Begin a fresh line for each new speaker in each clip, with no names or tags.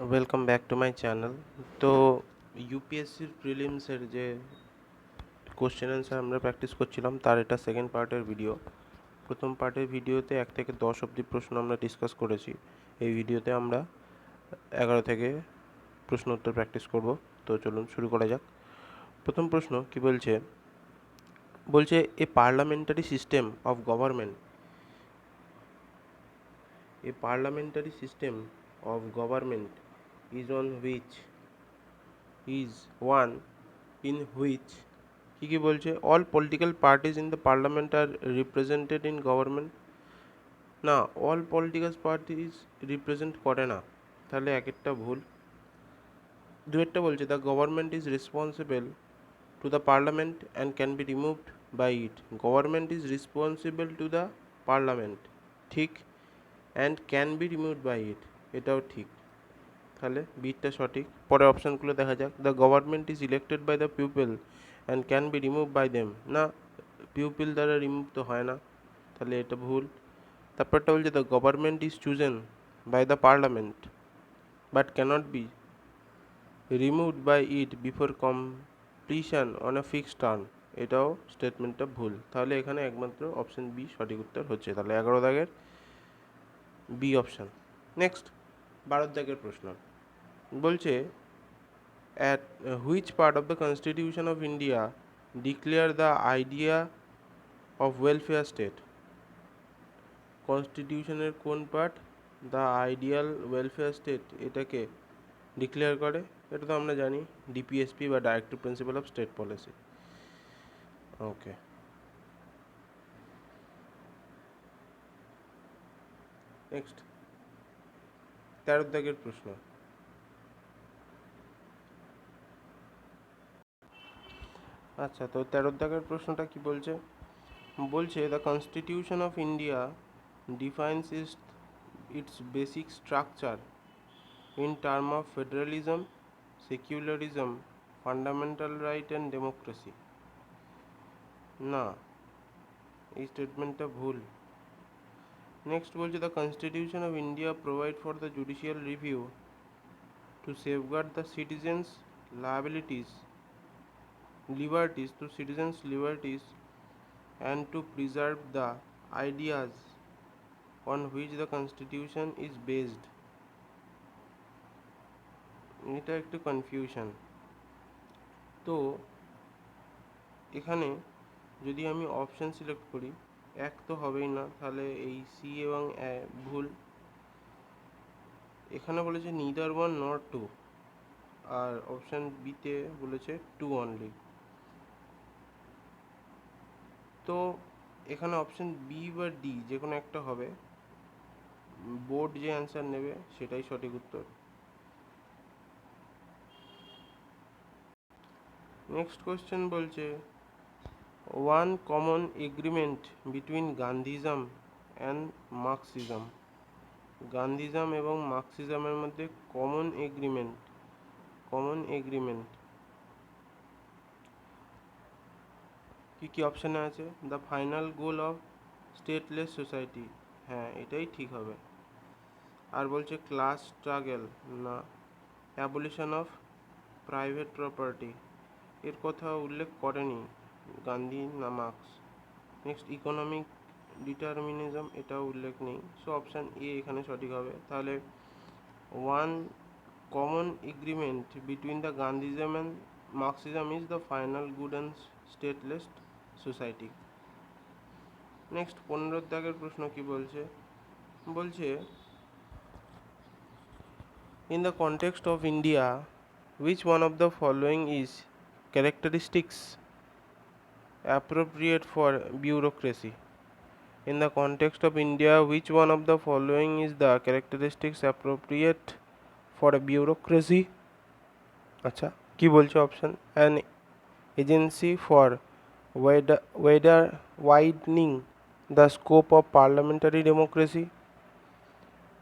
Welcome back to my channel. তো ইউপিএসসির প্রিলিমসের যে question answer আমরা প্র্যাকটিস করছিলাম তার এটা সেকেন্ড পার্টের ভিডিও। প্রথম পার্টের ভিডিওতে 1 থেকে 10 অবধি প্রশ্ন আমরা ডিসকাস করেছি। এই ভিডিওতে আমরা 11 থেকে প্রশ্ন উত্তর প্র্যাকটিস করব। তো চলুন শুরু করা যাক। প্রথম প্রশ্ন কি বলছে, a parliamentary system of government is on which is one in which কি বলছে all political parties in the parliament are represented in government। না, all political parties represent করে না, তাহলে এক একটা ভুল। দুয়েরটা বলছে the government is responsible to the parliament and can be removed by it। government is responsible to the parliament, ঠিক, and can be removed by it, এটাও ঠিক। তাহলে বিটা সঠিক। পরে অপশানগুলো দেখা যাক। The government is elected by the people and can be remove by them. না, পিপল দ্বারা রিমুভ তো হয় না, তাহলে এটা ভুল। তারপরটা বলছে the government is chosen by the parliament but cannot be removed by it before completion on a fixed term. এটাও স্টেটমেন্টটা ভুল। তাহলে এখানে একমাত্র অপশান বি সঠিক উত্তর হচ্ছে। তাহলে 11 দাগের বি অপশান। নেক্সট 12 দাগের প্রশ্ন বলছে at which part of the constitution of India declare the idea of welfare state। কনস্টিটিউশনের কোন part the ideal welfare state এটাকে ডিক্লেয়ার করে? এটা তো আমরা জানি, ডিপিএসপি বা directive principle of state policy. Okay, next 13 দাগের প্রশ্ন। আচ্ছা, তো 13 দাগের প্রশ্নটা কি বলছে? The constitution of India defines its basic structure in terms of federalism, secularism, fundamental right and democracy। না, এই স্টেটমেন্টটা ভুল। নেক্সট বলছে the constitution of India provide for the judicial review to safeguard the citizens liberties and to preserve the ideas on which the constitution is based। এটা একটু confusion. তো এখানে যদি আমি অপশান সিলেক্ট করি, এক তো হবেই না, তাহলে এই সি এবং ভুল। এখানে বলেছে নিদার ওয়ান নট টু, আর অপশান বিতে বলেছে টু অনলি। তো এখানে অপশান বি বা ডি যে কোনো একটা হবে। বোর্ড যে অ্যান্সার নেবে সেটাই সঠিক উত্তর। নেক্সট কোয়েশ্চেন বলছে one common agreement between Gandhism and Marxism. Gandhism এবং মার্কসিজমের মধ্যে কমন এগ্রিমেন্ট কি কি অপশানে আছে? The final goal of stateless society, হ্যাঁ এটাই ঠিক হবে। আর বলছে ক্লাস স্ট্রাগল, না। অ্যাবলিশন অফ প্রাইভেট প্রপার্টি, এর কথা উল্লেখ করেনি গান্ধী না মার্কস। নেক্সট ইকোনমিক ডিটারমিনিজম, এটাও উল্লেখ নেই। সো অপশান এ এখানে সঠিক হবে। তাহলে one common agreement between the Gandhism and Marxism is the final good and stateless society. Next 15 দাগের প্রশ্ন কি বলছে? in the context of India, which one of the following is characteristics appropriate for bureaucracy? In the context of India, which one of the following is the characteristics appropriate for a bureaucracy? আচ্ছা, কি বলছে option? an agency for widening the scope of parliamentary democracy,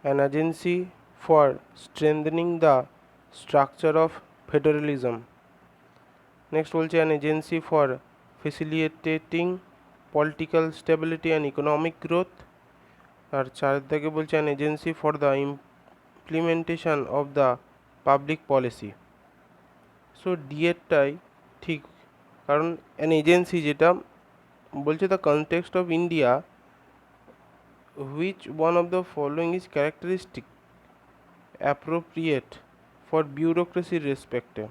an agency for strengthening the structure of federalism, next বলছে an agency for facilitating political stability and economic growth, আর চার থেকে বলছে an agency for the implementation of the public policy. So D এরটাই ঠিক, কারণ an agency যেটা বলছে the context of India which one of the following is characteristic appropriate for বিউরোক্রেসির রেসপেক্টে।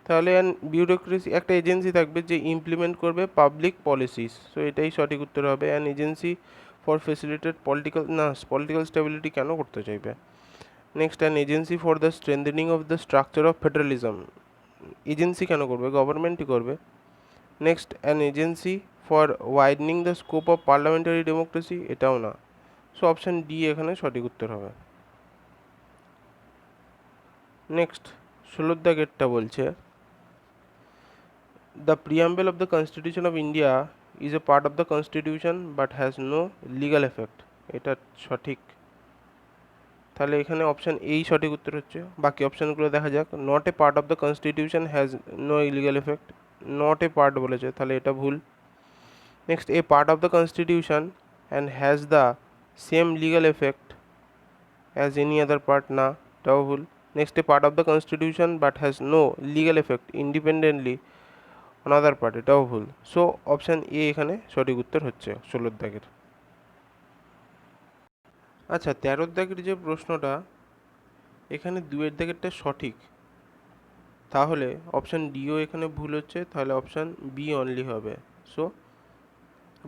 তাহলে বিউরোক্রেসি একটা এজেন্সি থাকবে যে ইমপ্লিমেন্ট করবে পাবলিক পলিসিস, সো এটাই সঠিক উত্তর হবে। An agency for facilitate political stability কেন করতে চাইবে। Next, an agency for the strengthening of the structure of federalism, agency কেন করবে, গভর্নমেন্টই করবে। Next, an agency for widening the scope of parliamentary democracy, এটাও না। সো অপশান ডি এখানে সঠিক উত্তর হবে। নেক্সট 16 দাগেরটা বলছে the preamble of the Constitution of India is a part of the Constitution but has no legal effect, এটা সঠিক। তাহলে এখানে অপশান এই সঠিক উত্তর হচ্ছে। বাকি অপশানগুলো দেখা যাক। Not a part of the constitution has no illegal effect, not a part বলেছে, তাহলে এটা ভুল। Next, a part of the constitution and has the same legal effect as any other part, না, এটাও ভুল। Next, a part of the constitution but has no legal effect independently another part, এটাও ভুল। So option A এখানে সঠিক উত্তর হচ্ছে 16 দাগের। আচ্ছা, 13 দাগের যে প্রশ্নটা, এখানে 2 দাগেরটা সঠিক, তাহলে অপশান ডিও এখানে ভুল হচ্ছে, তাহলে অপশান বি অনলি হবে। সো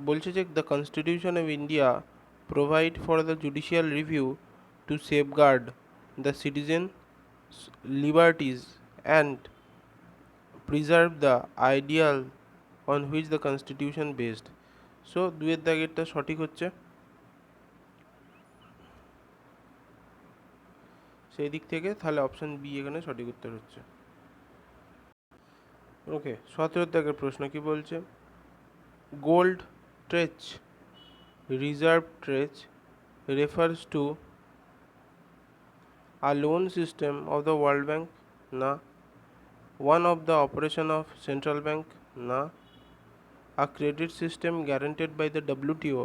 বলছে যে the constitution of India provide for the judicial review to safeguard the citizen liberties and preserve the ideal on which the constitution based. So 2 দাগেরটা সঠিক হচ্ছে, সেই দিক থেকে তাহলে অপশান বি এখানে সঠিক উত্তর হচ্ছে। ওকে, 17 দাগের প্রশ্ন কি বলছে, gold tranche reserve tranche refers to a loan system of the World Bank, না। One of the operation of central bank, না। A credit system guaranteed by the WTO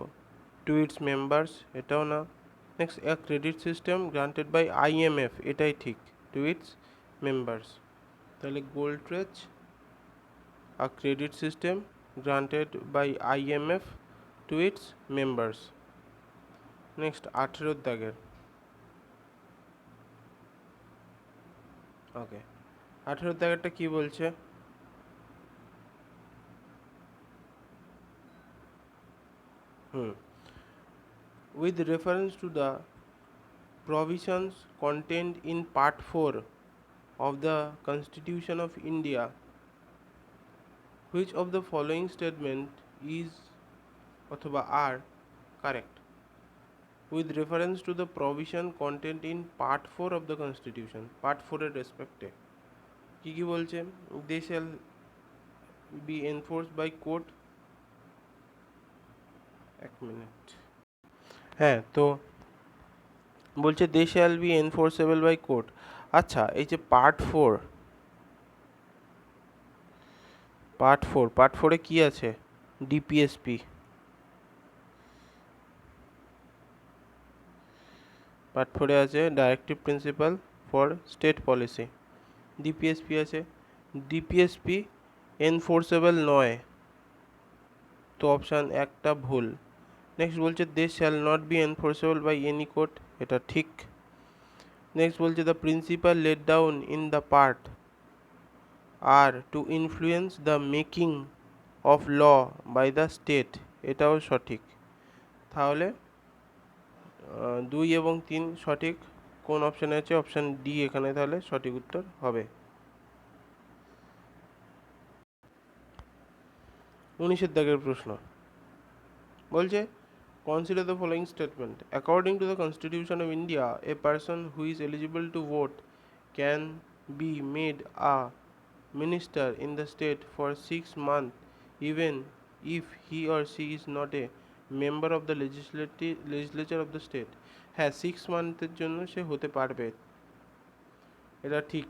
to its members, এটাও না। Next, a credit system granted by IMF, এটাই ঠিক, to its members. তাহলে gold tranche a credit system granted by IMF to its members. Next, 18 দাগের। ওকে, 18 দাগেরটা কি বলছে, with reference to the provisions contained in part 4 of the Constitution of India, which of the following statement is অথবা are correct? With reference to the provision contained in part 4 of the Constitution, part 4 এর রেসপেক্টে কি কি বলছে, they shall be enforced by court, এক minute, হ্যাঁ, তো বলছে they shall be enforceable by court। আচ্ছা, এই যে পার্ট 4 এ কি আছে, ডিপিএসপি, পার্ট 4 এ আছে directive principle for state policy, DPSP আছে, ডিপিএসপি এনফোর্সেবল নয়, তো অপশান একটা ভুল। নেক্সট বলছে they shall not be enforceable by any court, এটা ঠিক। নেক্সট বলছে the principle laid down in the part are to influence the making of law by the state, এটাও সঠিক। তাহলে 2 এবং 3 সঠিক। কোন অপশানে আছে, অপশান ডি এখানে তাহলে সঠিক উত্তর হবে। 19 দাগের প্রশ্ন বলছে consider the following statement. According to the Constitution of India, a person who is eligible to vote can be made a minister in the state for 6 months even if he or she is not a member of the legislature of the state. হ্যাঁ, 6 মান্থের জন্য সে হতে পারবে, এটা ঠিক।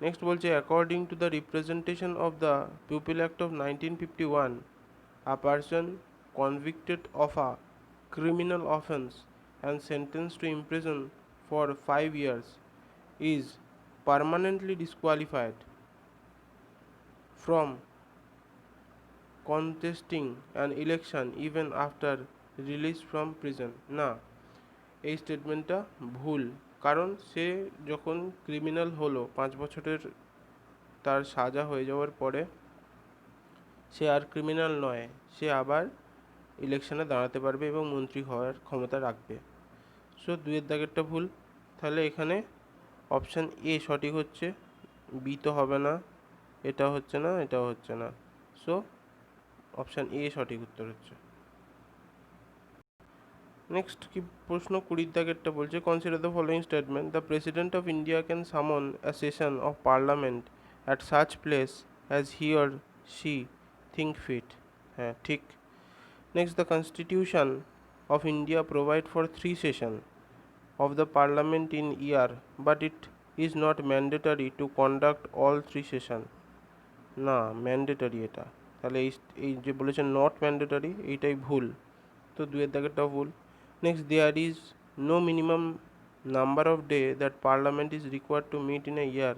Next বলছে according to the representation of the people act of 1951, a person convicted of a criminal offence and sentenced to imprison for 5 years is permanently disqualified from contesting an election even after release from prison. না, এই স্টেটমেন্টটা ভুল। কারণ সে যখন criminal হলো 5 বছরের তার সাজা হয়ে যাওয়ার পরে সে আর ক্রিমিনাল নয়, সে আবার ইলেকশনে দাঁড়াতে পারবে এবং মন্ত্রী হওয়ার ক্ষমতা রাখবে। সো 2-এর দাগেরটা ভুল। তাহলে এখানে অপশান এ সঠিক হচ্ছে, বি তো হবে না, এটা হচ্ছে না, এটাও হচ্ছে না। সো অপশান এ সঠিক উত্তর হচ্ছে। নেক্সট কি প্রশ্ন 20-এর দাগেরটা বলছে, consider the following statement, the President of India can summon a session of Parliament at such place as he or she think fit. হ্যাঁ, ঠিক। Next, the Constitution of India provide for 3 sessions of the parliament in year, but it is not mandatory to conduct all 3 sessions. না, mandatory এটা। তাহলে এই যে বলেছে not mandatory, এইটাই ভুল। তো 2-এর দাগেরটাও ভুল। Next, there is no minimum number of day that parliament is required to meet in a year.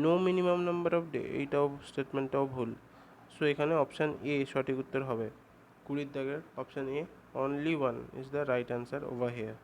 No minimum number of day, এইটাও স্টেটমেন্টটাও ভুল। সো এখানে অপশান এ সঠিক উত্তর হবে। 20-এর দাগের option A, only one is the right answer over here.